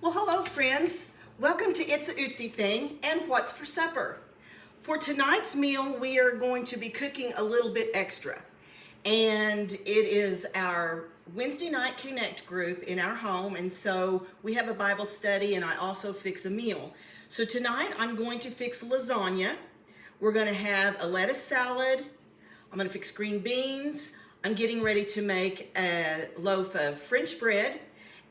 Well, hello friends. Welcome to It's a Ootsy Thing and What's for Supper. For tonight's meal, we are going to be cooking a little bit extra. And it is our Wednesday night Connect group in our home, and so we have a Bible study and I also fix a meal. So tonight I'm going to fix lasagna. We're going to have a lettuce salad. I'm going to fix green beans. I'm getting ready to make a loaf of French bread.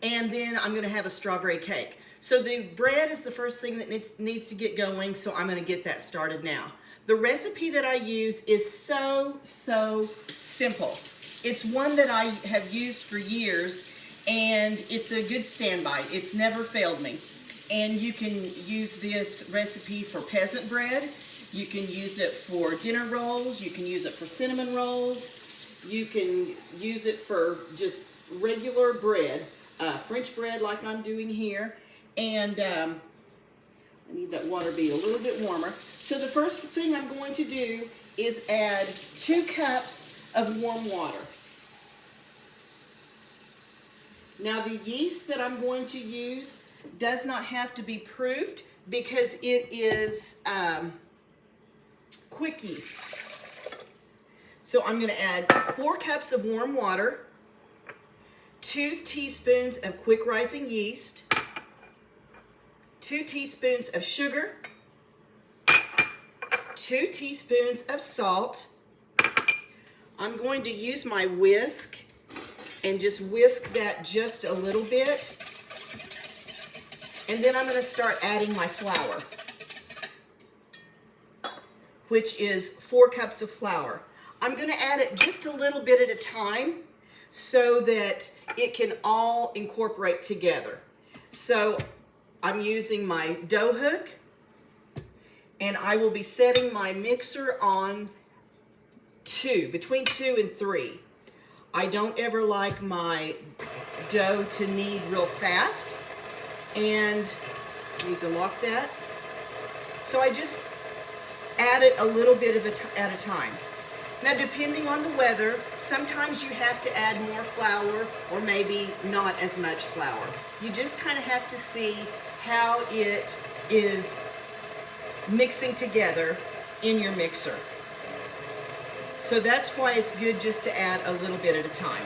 And then I'm going to have a strawberry cake. So the bread is the first thing that needs to get going, so I'm going to get that started now. The recipe that I use is so simple. It's one that I have used for years, and it's a good standby. It's never failed me. And you can use this recipe for peasant bread. You can use it for dinner rolls. You can use it for cinnamon rolls. You can use it for just regular bread. French bread like I'm doing here, and I need that water to be a little bit warmer. So the first thing I'm going to do is add 2 cups of warm water. Now the yeast that I'm going to use does not have to be proofed because it is quick yeast. So I'm going to add 4 cups of warm water, 2 teaspoons of quick rising yeast, 2 teaspoons of sugar, 2 teaspoons of salt. I'm going to use my whisk and just whisk that just a little bit. And then I'm going to start adding my flour, which is 4 cups of flour. I'm going to add it just a little bit at a time, so that it can all incorporate together. So I'm using my dough hook, and I will be setting my mixer on between 2 and 3. I don't ever like my dough to knead real fast, and I need to lock that. So I just add it a little bit at a time. Now, depending on the weather, sometimes you have to add more flour or maybe not as much flour. You just kind of have to see how it is mixing together in your mixer. So that's why it's good just to add a little bit at a time.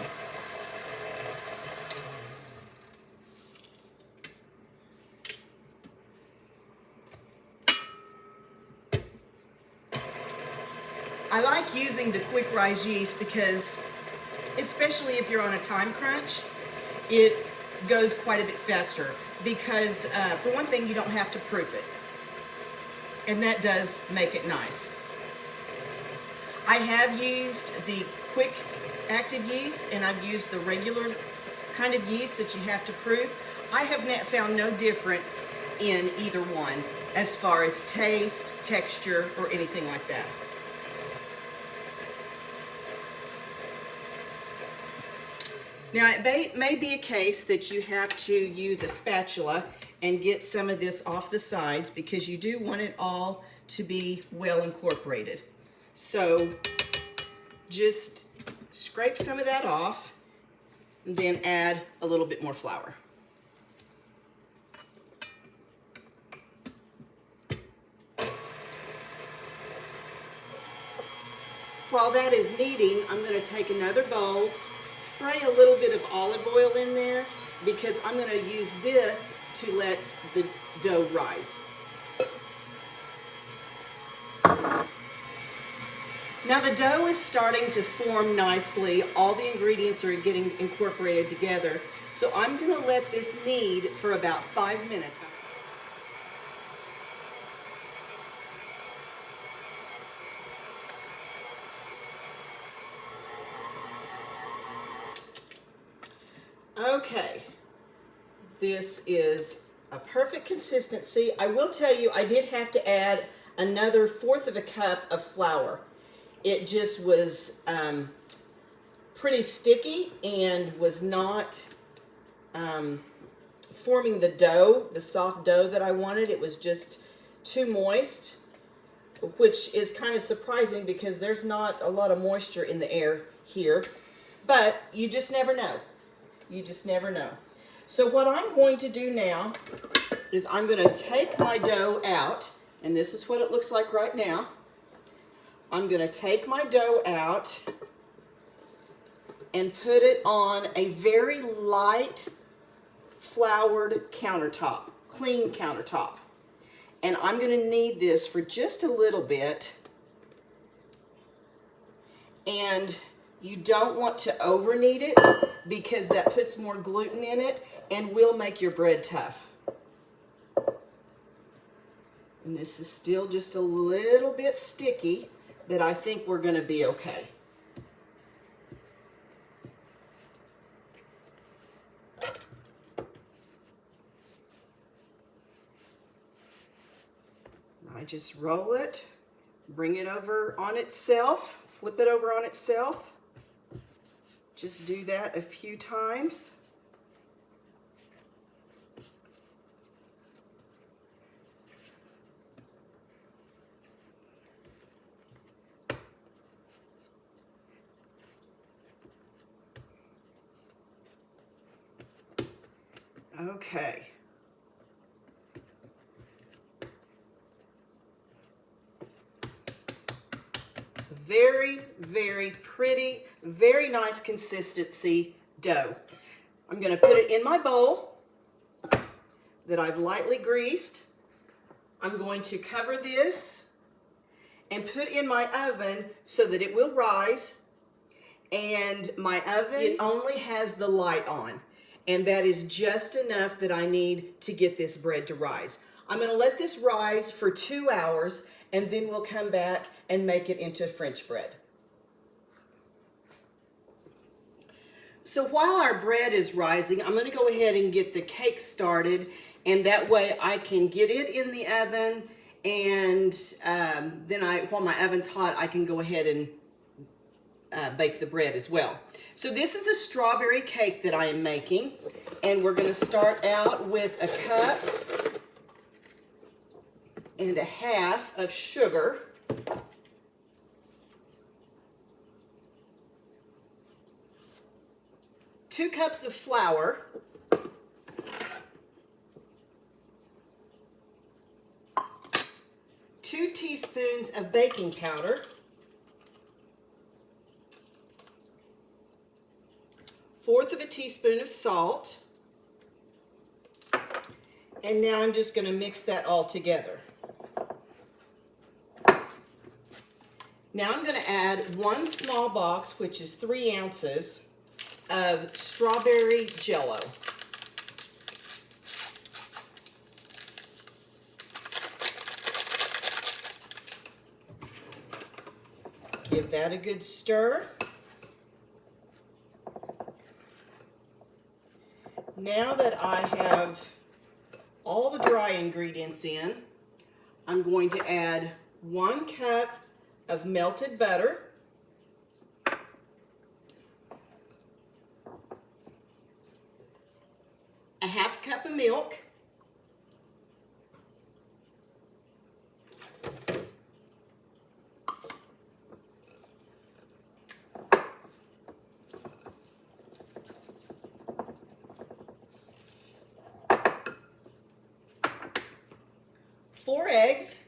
I like using the quick rise yeast because, especially if you're on a time crunch, it goes quite a bit faster because, for one thing, you don't have to proof it. And that does make it nice. I have used the quick active yeast, and I've used the regular kind of yeast that you have to proof. I have found no difference in either one as far as taste, texture, or anything like that. Now, it may be a case that you have to use a spatula and get some of this off the sides because you do want it all to be well incorporated. So just scrape some of that off and then add a little bit more flour. While that is kneading, I'm going to take another bowl, spray a little bit of olive oil in there because I'm going to use this to let the dough rise. Now the dough is starting to form nicely. All the ingredients are getting incorporated together. So I'm going to let this knead for about 5 minutes. Okay, this is a perfect consistency. I will tell you, I did have to add another 1/4 of a cup of flour. It just was pretty sticky and was not forming the dough, the soft dough that I wanted. It was just too moist, which is kind of surprising because there's not a lot of moisture in the air here. But you just never know. You just never know. So what I'm going to do now is I'm going to take my dough out, and this is what it looks like right now. I'm going to take my dough out and put it on a very light floured countertop, clean countertop. And I'm going to knead this for just a little bit. And you don't want to over knead it because that puts more gluten in it and will make your bread tough. And this is still just a little bit sticky, but I think we're going to be okay. I just roll it, bring it over on itself, flip it over on itself. Just do that a few times. Okay. Very, very pretty, very nice consistency dough. I'm going to put it in my bowl that I've lightly greased. I'm going to cover this and put in my oven so that it will rise. And my oven, it only has the light on. And that is just enough that I need to get this bread to rise. I'm going to let this rise for 2 hours, and then we'll come back and make it into French bread. So while our bread is rising, I'm going to go ahead and get the cake started, and that way I can get it in the oven, and then while my oven's hot, I can go ahead and bake the bread as well. So this is a strawberry cake that I am making, and we're going to start out with a cup and a half of sugar. 2 cups of flour. 2 teaspoons of baking powder. 1/4 of a teaspoon of salt. And now I'm just going to mix that all together. Now I'm going to add 1 small box, which is 3 ounces, of strawberry jello. Give that a good stir. Now that I have all the dry ingredients in, I'm going to add 1 cup of melted butter, a 1/2 cup of milk, four eggs,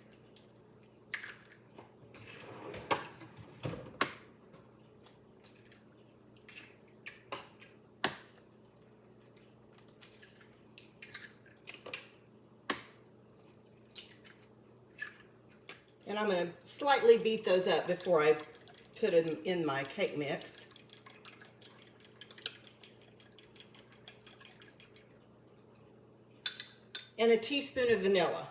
and I'm going to slightly beat those up before I put them in my cake mix. And a teaspoon of vanilla.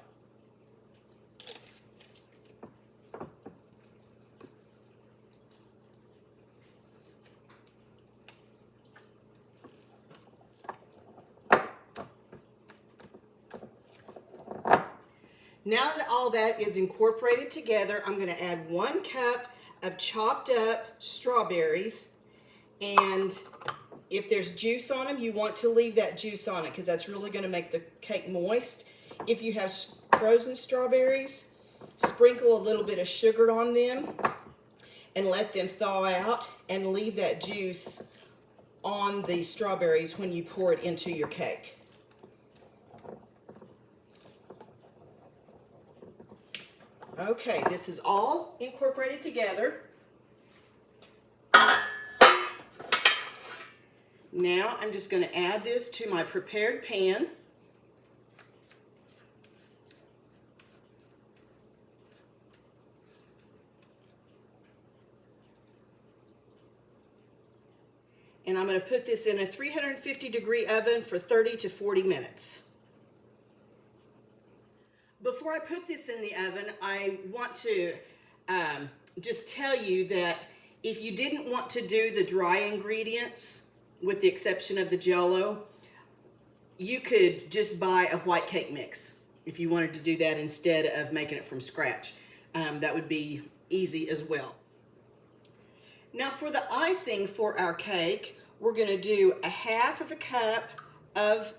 Now that all that is incorporated together, I'm going to add 1 cup of chopped up strawberries. And if there's juice on them, you want to leave that juice on it because that's really going to make the cake moist. If you have frozen strawberries, sprinkle a little bit of sugar on them and let them thaw out and leave that juice on the strawberries when you pour it into your cake. Okay, this is all incorporated together. Now I'm just going to add this to my prepared pan. And I'm going to put this in a 350-degree oven for 30 to 40 minutes. Before I put this in the oven, I want to just tell you that if you didn't want to do the dry ingredients, with the exception of the Jell-O, you could just buy a white cake mix if you wanted to do that instead of making it from scratch. That would be easy as well. Now for the icing for our cake, we're going to do a half of a cup of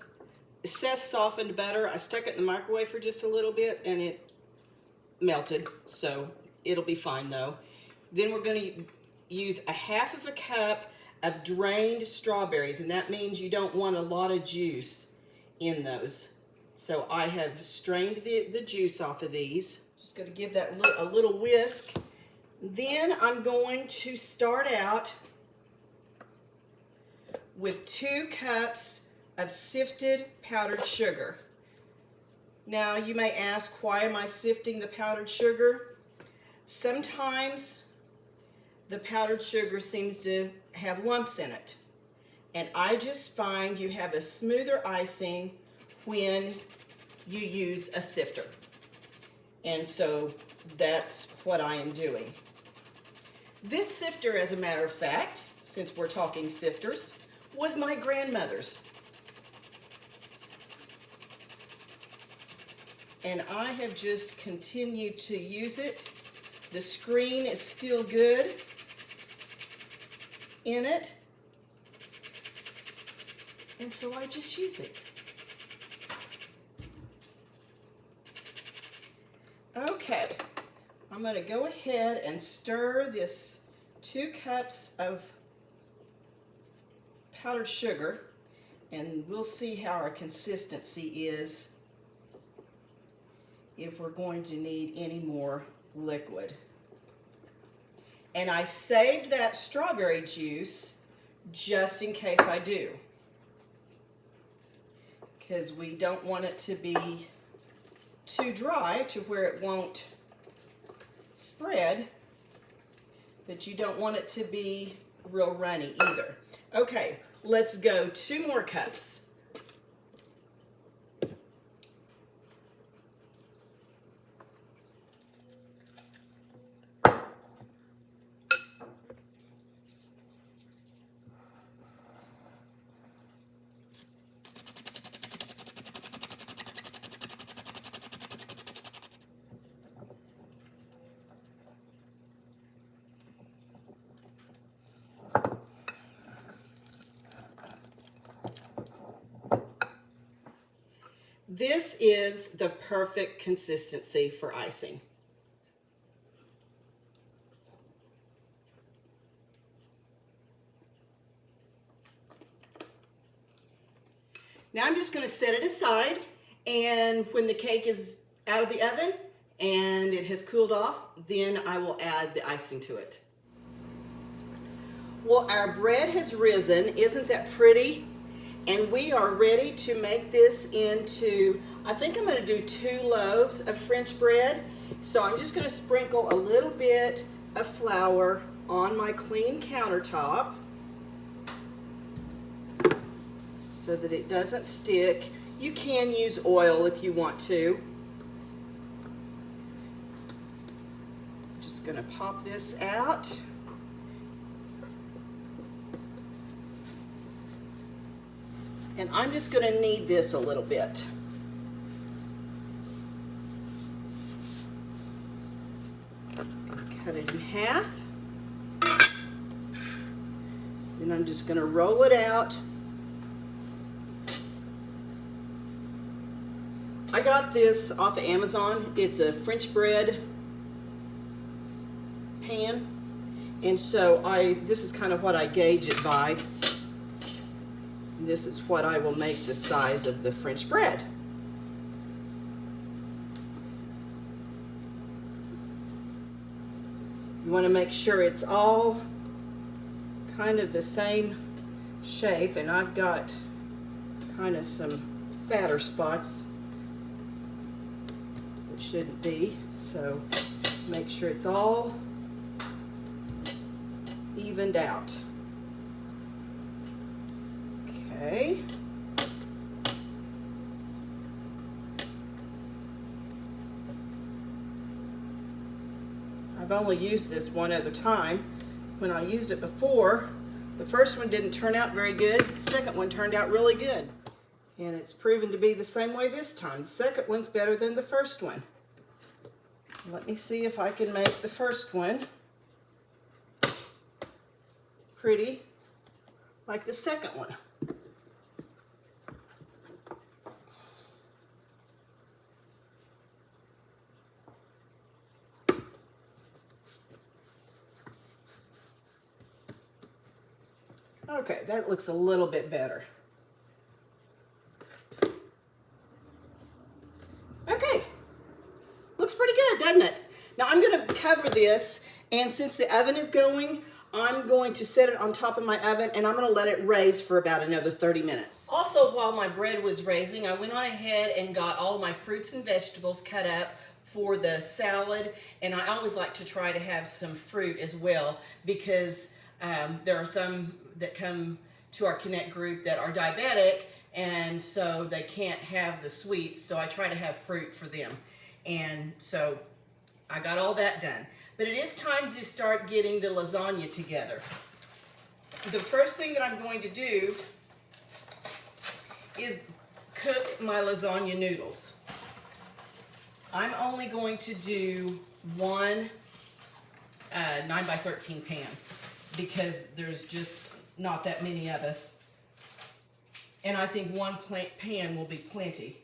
Cess softened butter. I stuck it in the microwave for just a little bit and it melted, so it'll be fine though. Then we're going to use a half of a cup of drained strawberries, and that means you don't want a lot of juice in those. So I have strained the juice off of these. Just going to give that a little whisk. Then I'm going to start out with 2 cups of sifted powdered sugar. Now you may ask, why am I sifting the powdered sugar? Sometimes the powdered sugar seems to have lumps in it, and I just find you have a smoother icing when you use a sifter, and so that's what I am doing. This sifter, as a matter of fact, since we're talking sifters, was my grandmother's, and I have just continued to use it. The screen is still good in it, and so I just use it. Okay, I'm going to go ahead and stir this 2 cups of powdered sugar, and we'll see how our consistency is, if we're going to need any more liquid. And I saved that strawberry juice just in case I do, because we don't want it to be too dry to where it won't spread, but you don't want it to be real runny either. Okay, let's go 2 more cups. This is the perfect consistency for icing. Now I'm just going to set it aside, and when the cake is out of the oven and it has cooled off, then I will add the icing to it. Well, our bread has risen. Isn't that pretty? And we are ready to make this into, I think I'm going to do 2 loaves of French bread. So I'm just going to sprinkle a little bit of flour on my clean countertop so that it doesn't stick. You can use oil if you want to. I'm just going to pop this out. And I'm just going to knead this a little bit. Cut it in half. Then I'm just going to roll it out. I got this off of Amazon. It's a French bread pan. And so this is kind of what I gauge it by. this is what I will make the size of the French bread. You want to make sure it's all kind of the same shape, and I've got kind of some fatter spots that shouldn't be, so make sure it's all evened out. Okay. I've only used this one other time. When I used it before, the first one didn't turn out very good. The second one turned out really good. And it's proven to be the same way this time. The second one's better than the first one. So let me see if I can make the first one pretty like the second one. Okay, that looks a little bit better. Okay, looks pretty good, doesn't it? Now I'm going to cover this, and since the oven is going, I'm going to set it on top of my oven, and I'm going to let it raise for about another 30 minutes. Also, while my bread was raising, I went on ahead and got all my fruits and vegetables cut up for the salad, and I always like to try to have some fruit as well, because there are some that come to our Connect group that are diabetic, and so they can't have the sweets, so I try to have fruit for them. And so I got all that done. But it is time to start getting the lasagna together. The first thing that I'm going to do is cook my lasagna noodles. I'm only going to do one 9x13 pan, because there's just not that many of us. And I think one pan will be plenty,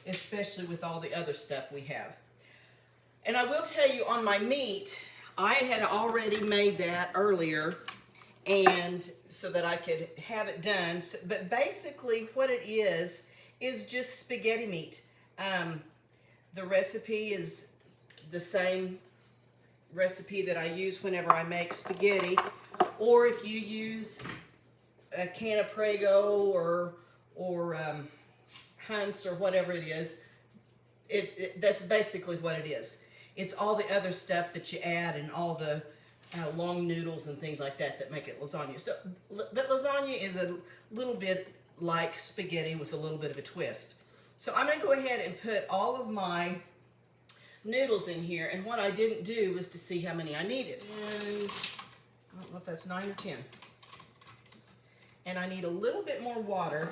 especially with all the other stuff we have. And I will tell you, on my meat, I had already made that earlier, and so that I could have it done. But basically what it is just spaghetti meat. The recipe is the same recipe that I use whenever I make spaghetti, or if you use a can of Prego or Hunt's or whatever it is, that's basically what it is. It's all the other stuff that you add, and all the long noodles and things like that make it lasagna. So, but lasagna is a little bit like spaghetti with a little bit of a twist. So I'm going to go ahead and put all of my noodles in here, and what I didn't do was to see how many I needed. And I don't know if that's 9 or 10. And I need a little bit more water,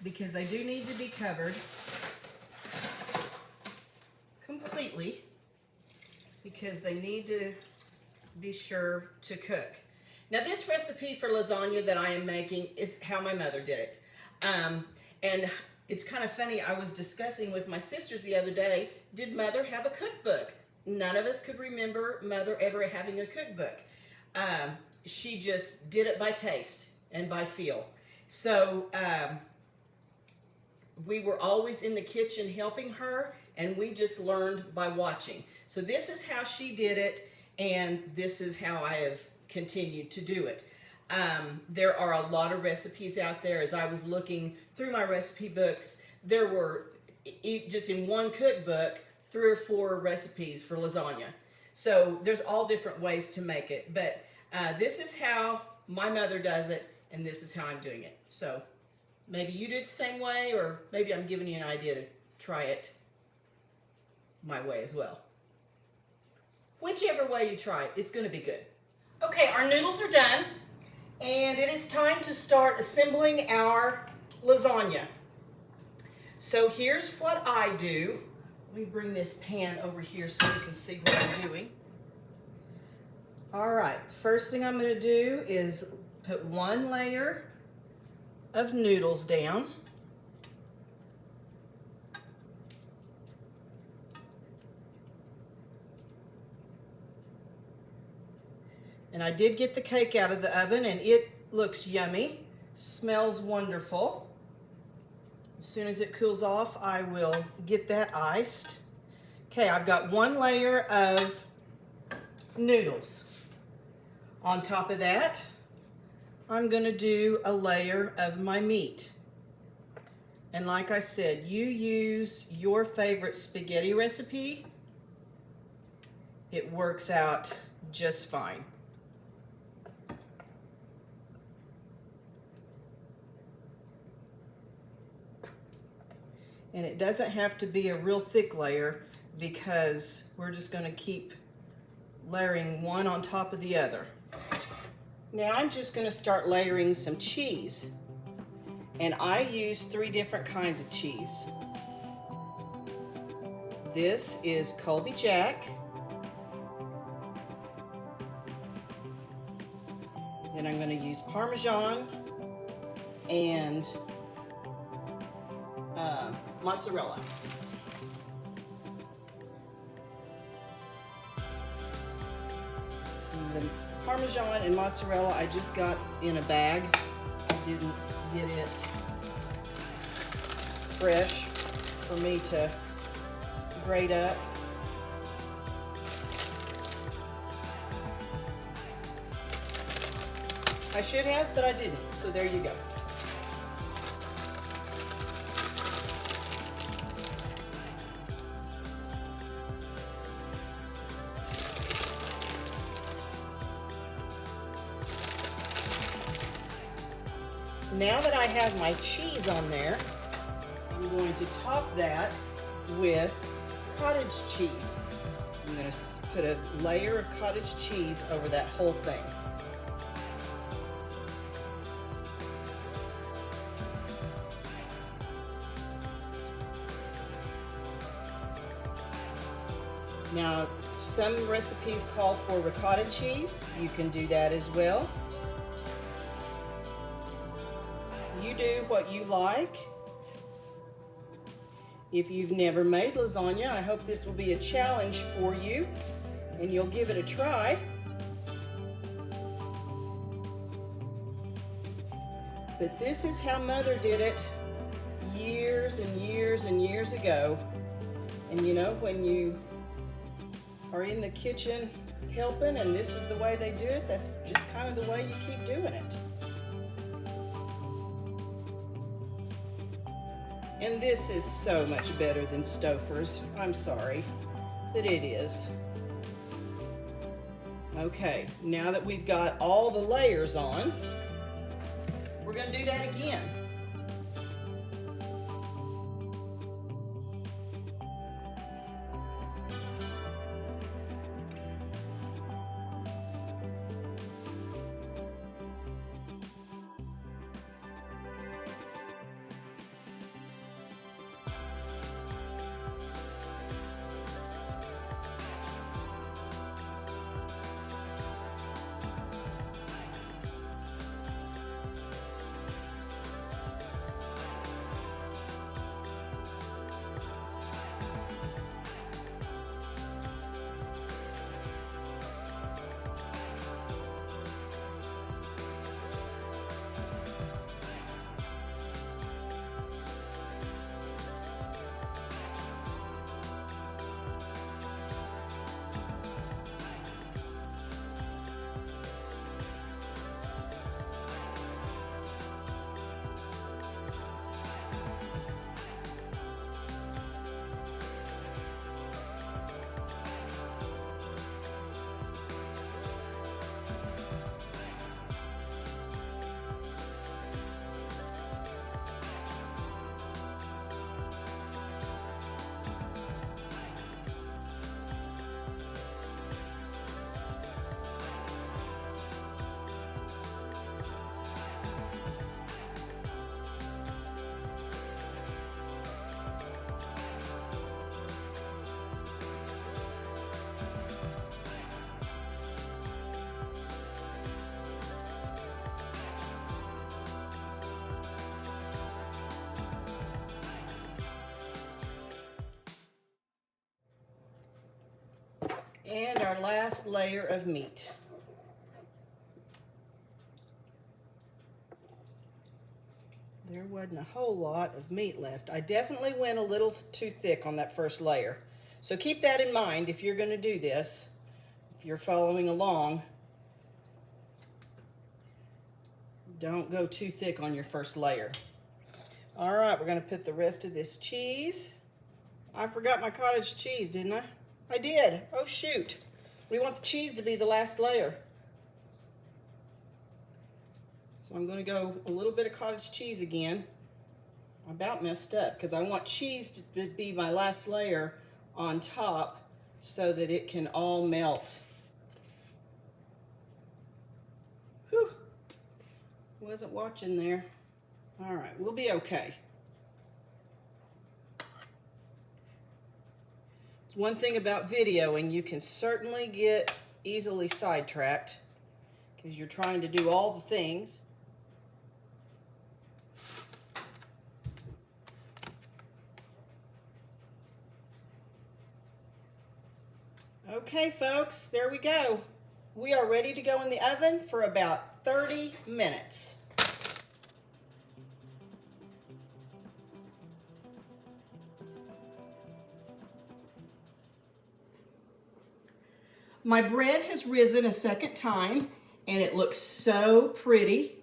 because they do need to be covered completely, because they need to be sure to cook. Now, this recipe for lasagna that I am making is how my mother did it. And it's kind of funny, I was discussing with my sisters the other day, did Mother have a cookbook? None of us could remember Mother ever having a cookbook. She just did it by taste and by feel. So we were always in the kitchen helping her, and we just learned by watching. So this is how she did it, and this is how I have continued to do it. There are a lot of recipes out there. As I was looking through my recipe books, there were, just in one cookbook, 3 or 4 recipes for lasagna. So there's all different ways to make it, but this is how my mother does it, and this is how I'm doing it. So maybe you do it the same way, or maybe I'm giving you an idea to try it my way as well. Whichever way you try it, it's going to be good. Okay, our noodles are done, and it is time to start assembling our lasagna. So here's what I do. Let me bring this pan over here so you can see what I'm doing. All right, the first thing I'm going to do is put 1 layer of noodles down. And I did get the cake out of the oven, and it Looks yummy, smells wonderful. As soon as it cools off, I will get that iced. Okay, I've got one layer of noodles. On top of that, I'm going to do a layer of my meat. And like I said, you use your favorite spaghetti recipe. It works out just fine. And it doesn't have to be a real thick layer because we're just going to keep layering one on top of the other. Now I'm just going to start layering some cheese. And I use 3 different kinds of cheese. This is Colby Jack. Then I'm going to use Parmesan and mozzarella. The Parmesan and mozzarella I just got in a bag. I didn't get it fresh for me to grate up. I should have, but I didn't, so there you go. Now that I have my cheese on there, I'm going to top that with cottage cheese. I'm going to put a layer of cottage cheese over that whole thing. Now, some recipes call for ricotta cheese. You can do that as well. You do what you like. If you've never made lasagna, I hope this will be a challenge for you and you'll give it a try. But this is how Mother did it years and years and years ago. And you know, when you are in the kitchen helping and this is the way they do it, that's just kind of the way you keep doing it. And this is so much better than Stouffer's. I'm sorry, but it is. Okay, now that we've got all the layers on, we're going to do that again. And our last layer of meat. There wasn't a whole lot of meat left. I definitely went a little too thick on that first layer. So keep that in mind if you're going to do this, if you're following along. Don't go too thick on your first layer. All right, we're going to put the rest of this cheese. I forgot my cottage cheese, didn't I? I did. Oh, shoot. We want the cheese to be the last layer. So I'm going to go a little bit of cottage cheese again. I about messed up because I want cheese to be my last layer on top so that it can all melt. Whew. Wasn't watching there. All right, we'll be okay. It's one thing about videoing, you can certainly get easily sidetracked because you're trying to do all the things. Okay, folks, there we go. We are ready to go in the oven for about 30 minutes. My bread has risen a second time and it looks so pretty.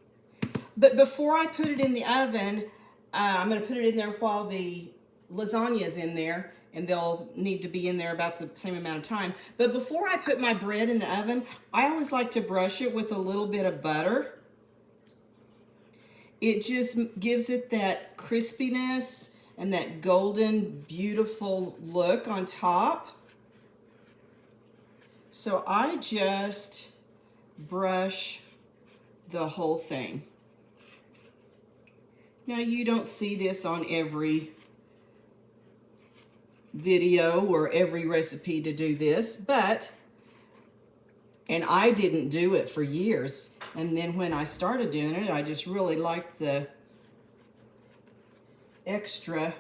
But before I put it in the oven, I'm going to put it in there while the lasagna is in there, and they'll need to be in there about the same amount of time. But before I put my bread in the oven, I always like to brush it with a little bit of butter. It just gives it that crispiness and that golden, beautiful look on top. So I just brush the whole thing. Now you don't see this on every video or every recipe to do this, and I didn't do it for years. And then when I started doing it, I just really liked the extra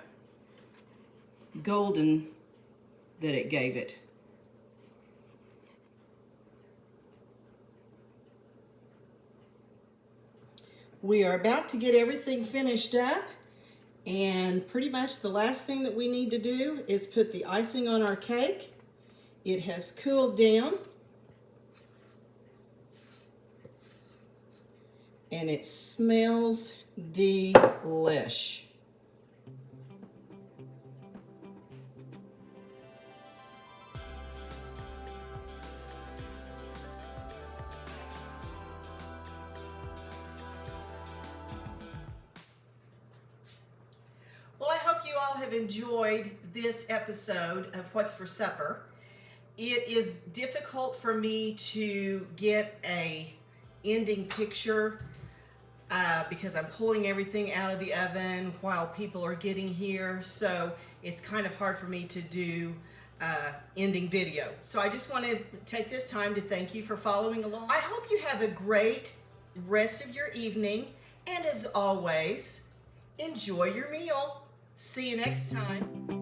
golden that it gave it. We are about to get everything finished up, and pretty much the last thing that we need to do is put the icing on our cake. It has cooled down, and it smells delish. Well, I hope you all have enjoyed this episode of What's for Supper. It is difficult for me to get a ending picture because I'm pulling everything out of the oven while people are getting here, so it's kind of hard for me to do ending video. So I just want to take this time to thank you for following along. I hope you have a great rest of your evening, and as always, enjoy your meal. See you next time.